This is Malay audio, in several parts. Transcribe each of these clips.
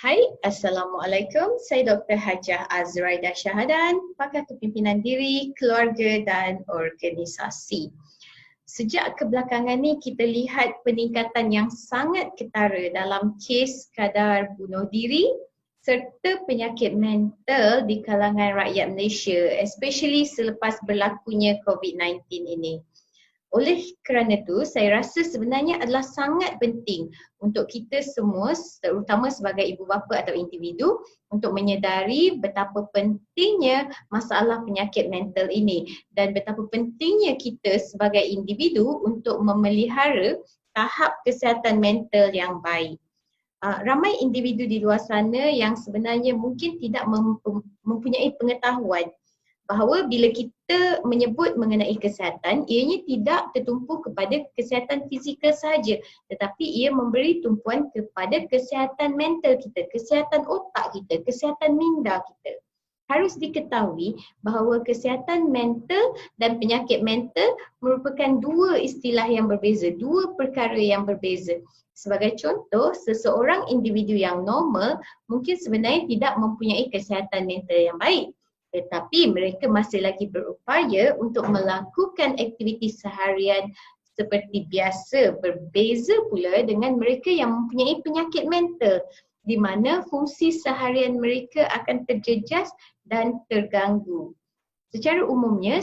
Hai, Assalamualaikum. Saya Dr. Hajah Azraida Syahadan, pakar kepimpinan diri, keluarga dan organisasi. Sejak kebelakangan ni kita lihat peningkatan yang sangat ketara dalam kes kadar bunuh diri serta penyakit mental di kalangan rakyat Malaysia, especially selepas berlakunya COVID-19 ini. Oleh kerana itu, saya rasa sebenarnya adalah sangat penting untuk kita semua, terutama sebagai ibu bapa atau individu, untuk menyedari betapa pentingnya masalah penyakit mental ini dan betapa pentingnya kita sebagai individu untuk memelihara tahap kesihatan mental yang baik. Ramai individu di luar sana yang sebenarnya mungkin tidak mempunyai pengetahuan bahawa bila kita menyebut mengenai kesihatan, ianya tidak tertumpu kepada kesihatan fizikal sahaja, tetapi ia memberi tumpuan kepada kesihatan mental kita, kesihatan otak kita, kesihatan minda kita. Harus diketahui bahawa kesihatan mental dan penyakit mental merupakan dua istilah yang berbeza, dua perkara yang berbeza. Sebagai contoh, seseorang individu yang normal mungkin sebenarnya tidak mempunyai kesihatan mental yang baik, tetapi mereka masih lagi berupaya untuk melakukan aktiviti seharian seperti biasa. Berbeza pula dengan mereka yang mempunyai penyakit mental di mana fungsi seharian mereka akan terjejas dan terganggu. Secara umumnya,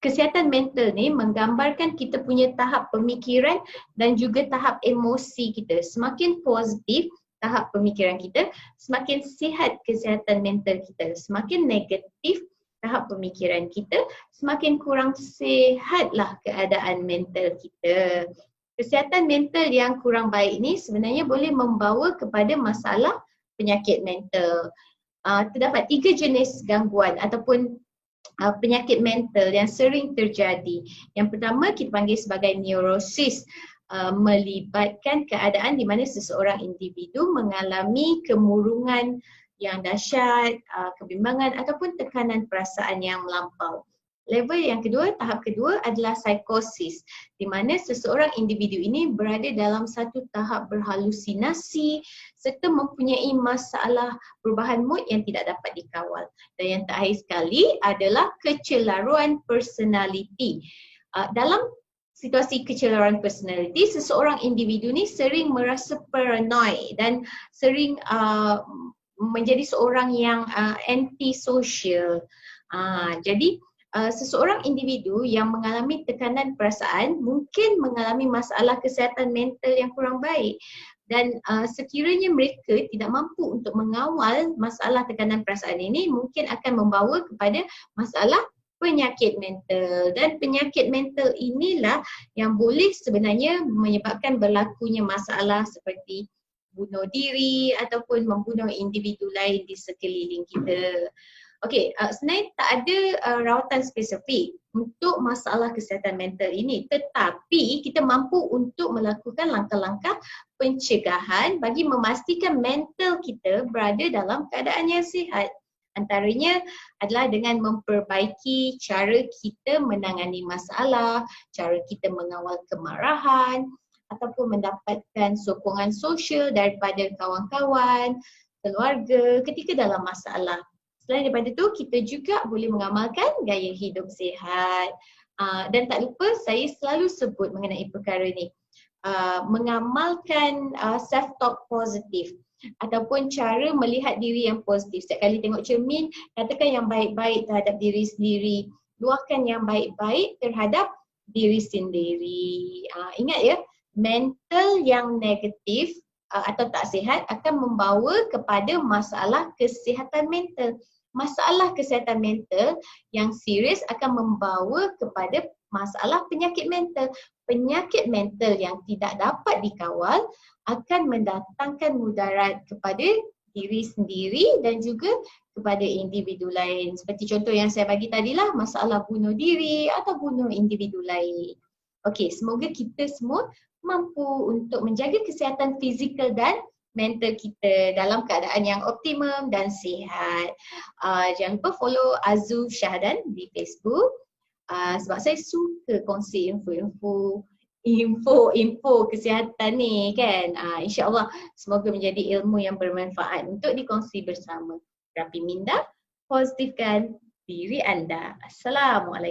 kesihatan mental ni menggambarkan kita punya tahap pemikiran dan juga tahap emosi kita. Semakin positif tahap pemikiran kita, semakin sihat kesihatan mental kita. Semakin negatif tahap pemikiran kita, semakin kurang sihatlah keadaan mental kita. Kesihatan mental yang kurang baik ini sebenarnya boleh membawa kepada masalah penyakit mental. Terdapat 3 jenis gangguan ataupun penyakit mental yang sering terjadi. Yang pertama kita panggil sebagai neurosis. Melibatkan keadaan di mana seseorang individu mengalami kemurungan yang dahsyat, kebimbangan ataupun tekanan perasaan yang melampau. Level yang kedua, tahap kedua adalah psikosis, di mana seseorang individu ini berada dalam satu tahap berhalusinasi serta mempunyai masalah perubahan mood yang tidak dapat dikawal. Dan yang terakhir sekali adalah kecelaruan personality. Dalam situasi kecelaruan personality, seseorang individu ni sering merasa paranoid dan sering menjadi seorang yang anti-social. Jadi seseorang individu yang mengalami tekanan perasaan mungkin mengalami masalah kesihatan mental yang kurang baik. Dan sekiranya mereka tidak mampu untuk mengawal masalah tekanan perasaan ini, mungkin akan membawa kepada masalah penyakit mental. Dan penyakit mental inilah yang boleh sebenarnya menyebabkan berlakunya masalah seperti bunuh diri ataupun membunuh individu lain di sekeliling kita. Okey, sebenarnya tak ada rawatan spesifik untuk masalah kesihatan mental ini, tetapi kita mampu untuk melakukan langkah-langkah pencegahan bagi memastikan mental kita berada dalam keadaan yang sihat. Antaranya adalah dengan memperbaiki cara kita menangani masalah, cara kita mengawal kemarahan ataupun mendapatkan sokongan sosial daripada kawan-kawan, keluarga ketika dalam masalah. Selain daripada itu, kita juga boleh mengamalkan gaya hidup sihat. Dan tak lupa saya selalu sebut mengenai perkara ni. Mengamalkan self-talk positif ataupun cara melihat diri yang positif. Setiap kali tengok cermin, katakan yang baik-baik terhadap diri sendiri. Luahkan yang baik-baik terhadap diri sendiri. Ingat ya, mental yang negatif atau tak sihat akan membawa kepada masalah kesihatan mental. Masalah kesihatan mental yang serius akan membawa kepada masalah penyakit mental. Penyakit mental yang tidak dapat dikawal akan mendatangkan mudarat kepada diri sendiri dan juga kepada individu lain. Seperti contoh yang saya bagi tadilah, masalah bunuh diri atau bunuh individu lain. Okey, semoga kita semua mampu untuk menjaga kesihatan fizikal dan mental kita dalam keadaan yang optimum dan sihat. Jangan lupa follow Azu Syahadan di Facebook. Sebab saya suka kongsi info-info info kesihatan ni kan. InsyaAllah semoga menjadi ilmu yang bermanfaat untuk dikongsi bersama. Rapi Minda, positifkan diri anda. Assalamualaikum.